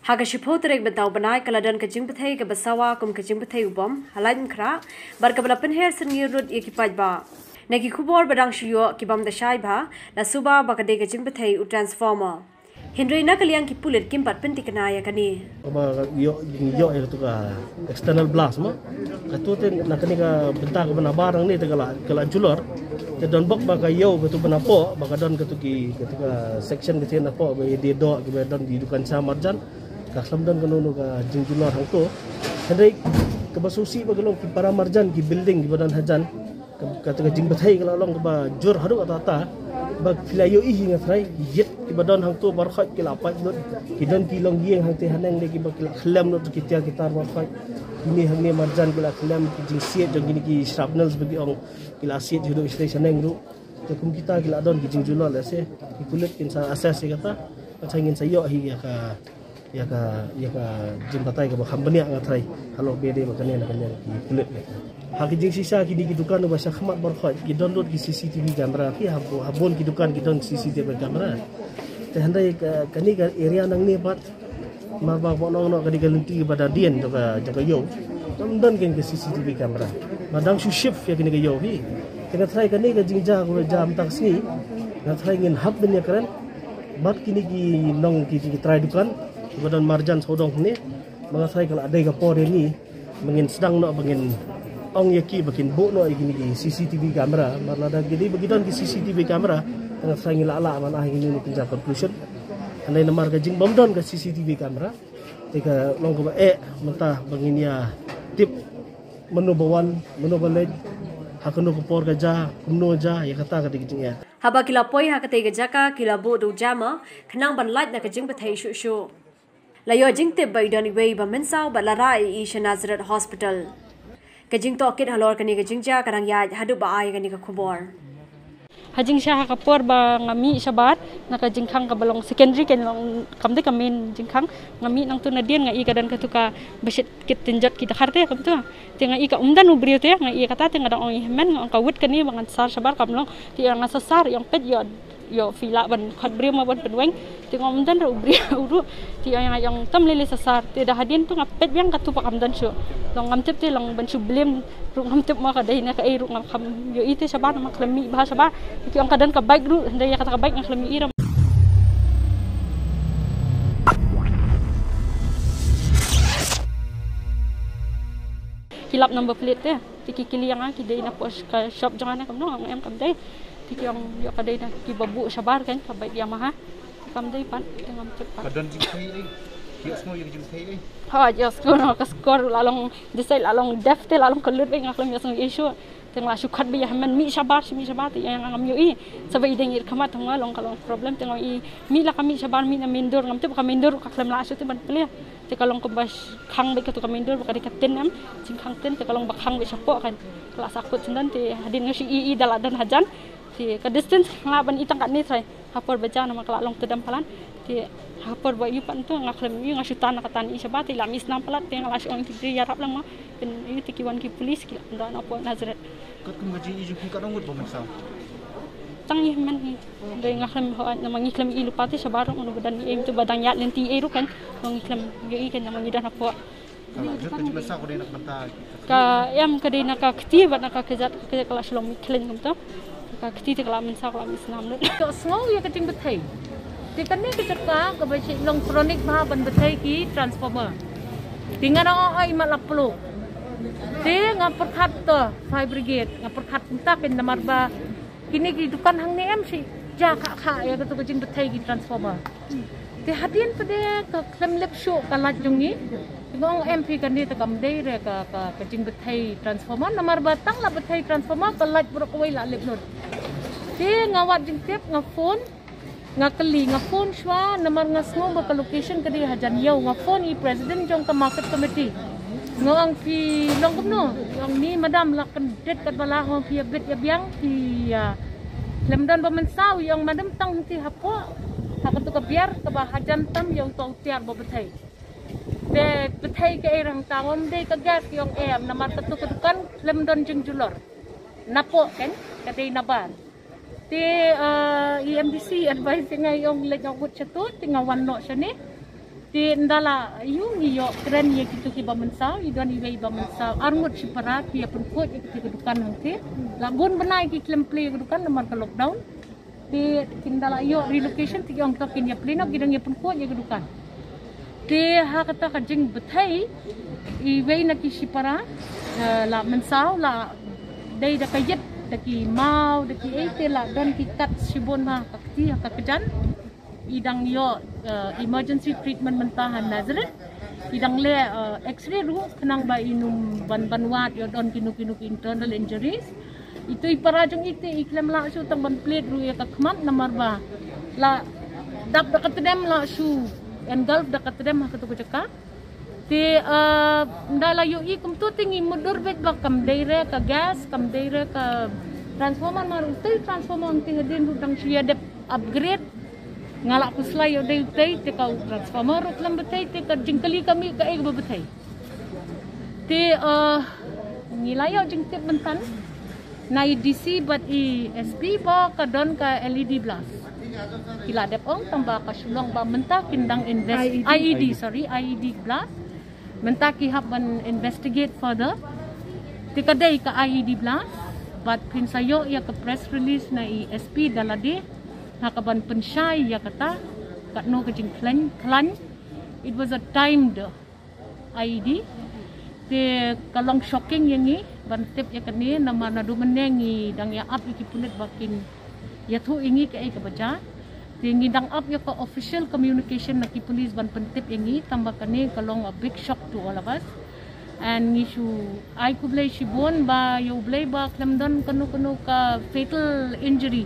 Hagashipo tarik bnai kaladan ke Jingbthei Kaba Sawa Kum ke Jingbthei ubom Laitumkhrah berkabala pynher syrngiew rut iki paidbah. Neki kubor badang shuyo kibam dashai bha la suba bakade ke Jingbthei u transformer. Hindri na kaliang ki pulit kimpat pentikanaya kani. Yo itu ka external blast mo. Katute na kani ka benta ka bana barang ni kala julor. Te don bok baka yo katu bana po baka don katu ka section kiti na po ba di do ki don di dukan sa marjan. Ka samdan kanu ka jingjulor hang to. Hendai ka basusi bagalong ki para marjan ki building ki badan hajan. Katu ka Jingbthei kala long ba jur haru atata. Bag filayo ihi nga fray yet ibadon hang to barkhat kila pat lot kidan kilong gieng hang te hanang de kibak khlam lot kitia kitar barkhat ini hang ne marjan kila khlam ki jingsiet jong gini ki shrapnels bagi ong kila siet hidu station nang ru to kum kita kila don ki jingjulol ase ki kulit kin sa asas kata pachangin sayo hi ya ka Jingbthei ka khambania nga thai halo bede makane na kanya ki kulit haki jing sisa kini ki dukan ba sa khamat barkhat ki download ki CCTV camera ki habon ki dukan ki don CCTV camera te handai kani ka area nang ni pat ma ba bonong no kani galenti pada dien to ka jaga yo don ken ke CCTV camera madang su shift ya kini ka yo hi kena try kani ka jingja ko jam taksi na try ngin hab ben ya keren bat kini ki nong ki try dukan badan marjan sodong ni mga try kala adai ka pore ni mengin sedang no mengin ong yaki bakin bu no igini CCTV camera marlada gidi begitan ki CCTV camera tengah sangi lala man ah ini ni kinja conclusion andai namar ka jing bomdon ka CCTV camera tika long ko mentah bangin ya tip menu bawan menu balej hakunu ko por ka ja kumno ja ya kata ka diging ya haba kila poi hakate ga jaka kila bu du jama khnang ban light na ka Jingbthei shu layo jingte bai dani wei ba mensau ba larai i Nazareth hospital kajing to kit halor kani kajing ja karang ya hadu ba ay kani ka khubor hajing sha ka por ba ngami sabat na kajing khang ka balong secondary ken long kamde kamin jing khang ngami nang tu na dien ngai kadan ka tu ka besit kit tinjat kita kharte kam tu te ngai ka umdan ubrio te ngai kata te ngadang oi men ngong ka wit kani bangan sar sabar kam long ti ang sasar yang pet yo fila ban khat brio ma ban penweng ti ngom dan ru brio uru ti yang tam lele sasar ti dah hadin tu ngapet yang ka tu pakam dan syu long ngam tep ti long ban syu blem ru ngam tep ma ka dai na ka ai ru ngam kham yo ite sabar ma klemi bah sabar ti ang kadan ka baik ru ndai kata ka baik ng klemi iram kilap number plate te ti kili yang ki dai na pos ka shop jangan kam no em kam dai ti yang yo ka dai na ki babu sabar kan ka baik Yamaha kam dai pan ngam cepat kadon Jingbthei ai ki semua yang Jingbthei ai ha just ko no ka skor lalong desai lalong def te lalong kelut be ngaklam ya sang issue tengah syukat be man mi sabar ti yang ngam yo i sabai dengir khamat ngwa long kalong problem tengah i mi la kami sabar mi na mindur ngam te ka mindur ka klam la su te ban ple te kalong ko bas khang be ka tu ka mindur ka di katen am jing khang ten te kalong ba khang be sapo kan kelas akut sendan te hadin ngasi i daladan hajan ti ka distance ngaban itang kat ni trai hapor baca nama kelalong tedam palan ti hapor ba yu pan tu ngaklam yu ngasutan nakatan i sabat ila misnam palat te ngalas ong ti yarap lang ma pen yu ti kiwan ki polis ki ndan apo Nazareth kat kumaji i juki kadang wut bomsa tang yi man hi dai ngaklam ho nama ngiklam i lupati sabarong unu badan i em tu badang yat lenti e ru kan ngiklam yu i kan nama ngidan apo jut ka jibasa ko dai nak banta ka em ka dai nak ka kti bat nak ka kejat ke kelas long klen ngam tu ka kti te kala mensa kala misnam le ko snow ya ka Jingbthei ti kan ni kita ka ba si long chronic ba ban Jingbthei ki transformer tinggal ai malaplo ti ngapur khat to fire brigade ngapur khat ta pen namar ba kini ki dukan hang ni em si ja kha ya ka tu Jingbthei ki transformer ti hadin pade ka klem lep show kala jungi ngong MP kan ni ta kam dei re ka Jingbthei transformer namar ba tang la Jingbthei transformer kala buruk wei la lep not ti ngawat jingtep nga phone nga kali nga phone shwa namar nga sngo ba ka location ka di hajan yaw nga phone i president jong ka market committee ngong pi long kumno yang ni madam la kan det kat bala ngong pi bet ya biang pi lemdan ba mensaw yang madam tang ti hapo hakatu ka biar ka ba hajan tam yang tong tiar ba Jingbthei de Jingbthei ke erang tawam de ka gas yang em namar katu kedukan lemdan jingjulor napo kan kadai naban ti EMDC advice nga yung leg out chatut tinga wan no siya ni Ti ndala yu ni yo keren ye kitu ki bamensau idon iwe bamensau arngut sipara ki pun kot ye kitu dukan hangte lagun benai ki klemple dukan namar ka lockdown ti kindala yo relocation ti ong tokin ya pleno gidang ye pun kot ye dukan ti ha kata ka Jingbthei iwe na ki sipara la mensau la dai da kayet da ki mau da ki ete la don ki kat sibon ha kakti ha kakejan idang yo emergency treatment mentahan Nazareth idang le x-ray ru kenang ba inum ban-banwat yo don kinu-kinu internal injuries itu iparajong ite iklem la su tang ban plate ru ya kakmat namar ba la dap da katedem la su engulf da katedem ha katu jaka ti ndala yo i kum tu tingi mudur bet ba kam daire ka gas kam daire ka transformer maru ti transformer ti hedin ru dang sia dep upgrade ngalak puslay yo day te ka transformer uk lam betay te ka jingkali kami ka eg betay te ngilayo jingtip bentan na DC but SP ba ka don ka LED blast kila dep ong tamba ka sulong ba menta kindang invest IED blast menta ki haban investigate further te kaday ka IED blast but pinsayo ya ka press release na SP dalade hakaban pensyai ya kata katno kajing klan it was a timed IED te kalong shocking yang ni ban tip ya kani nama nadu menengi dang ya up iki punet bakin ya thu ingi ke ai kabaja te ngi dang up ya ka official communication na ki police ban pentip yang ni tambah kani kalong a big shock to all of us and issue ai kublai shibon ba yo blai ba klamdon kanu ka fatal injury